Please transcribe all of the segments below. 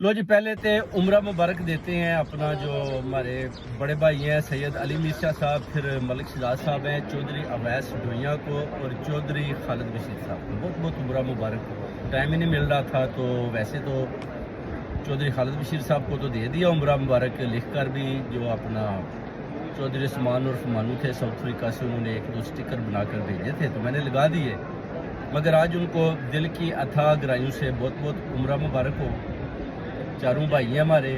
लो जी, पहले तो उम्रा मुबारक देते हैं अपना जो हमारे बड़े भाई हैं सैयद अली मीर शाह साहब, फिर मलिक शहजाद साहब हैं, चौधरी अवैस डोइया को और चौधरी खालिद बशीर साहब को बहुत बहुत उम्रा मुबारक। टाइम ही नहीं मिल रहा था तो वैसे तो चौधरी खालिद बशीर साहब को तो दे दिया उम्रा मुबारक लिख कर भी। जो अपना चौधरी उस्मान और फमानू थे साउथ अफ्रीका से, उन्होंने एक दो स्टिकर बनाकर भेजे थे तो मैंने लगा दिए। मगर आज उनको दिल की अथाह गहराइयों से बहुत बहुत उम्रा मुबारक हो। चारों भाई हैं हमारे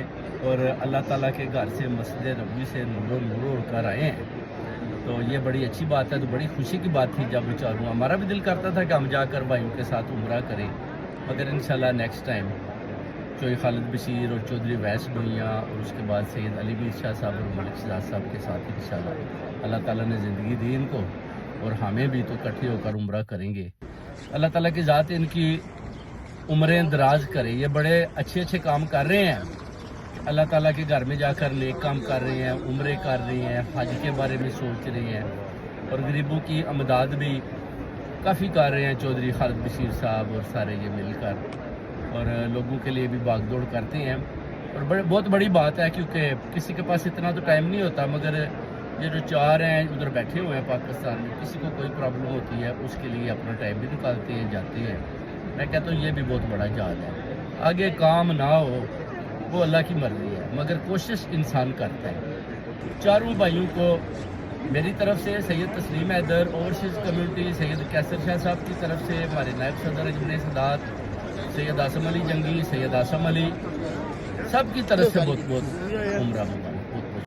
और अल्लाह ताला के घर से मस्जिद नबवी से नूरो नूरो उड़कर आए हैं, तो ये बड़ी अच्छी बात है। तो बड़ी खुशी की बात थी जब वो चारों, हमारा भी दिल करता था कि हम जाकर भाइयों के साथ उम्रा करें, मगर इंशाल्लाह नेक्स्ट टाइम चौधरी खालिद बशीर और चौधरी वैस डोइया और उसके बाद सैयद अली मीर शाह साहब और मलिक शहजाद साहब के साथ इंशाल्लाह अल्लाह ताला ने ज़िंदगी दी इनको और हमें भी तो इकट्ठे होकर उम्रा करेंगे। अल्लाह ताला की ज़ात इनकी उम्रें दराज करे। ये बड़े अच्छे अच्छे काम कर रहे हैं, अल्लाह ताला के घर में जाकर नेक काम कर रहे हैं, उम्रे कर रहे हैं, हज के बारे में सोच रहे हैं और गरीबों की अमदाद भी काफ़ी कर रहे हैं चौधरी खालिद बशीर साहब और सारे ये मिलकर, और लोगों के लिए भी भागदौड़ करते हैं। और बहुत बड़ी बात है क्योंकि किसी के पास इतना तो टाइम नहीं होता, मगर ये जो चार हैं उधर बैठे हुए हैं पाकिस्तान में, किसी को कोई प्रॉब्लम होती है उसके लिए अपना टाइम भी निकालते हैं, जाते हैं। मैं कहता हूँ ये भी बहुत बड़ा जहाज है। आगे काम ना हो वो अल्लाह की मर्जी है, मगर कोशिश इंसान करता है। चारों भाइयों को मेरी तरफ से, सैयद तस्लीम हैदर ओवरसीज़ कम्युनिटी, सैयद कैसर शाह साहब की तरफ से, हमारे नायब सदर अजमन सदात सैयद आसम अली जंगी, सैयद आसम अली, सब की तरफ से बहुत बहुत उम्रा मुबारक।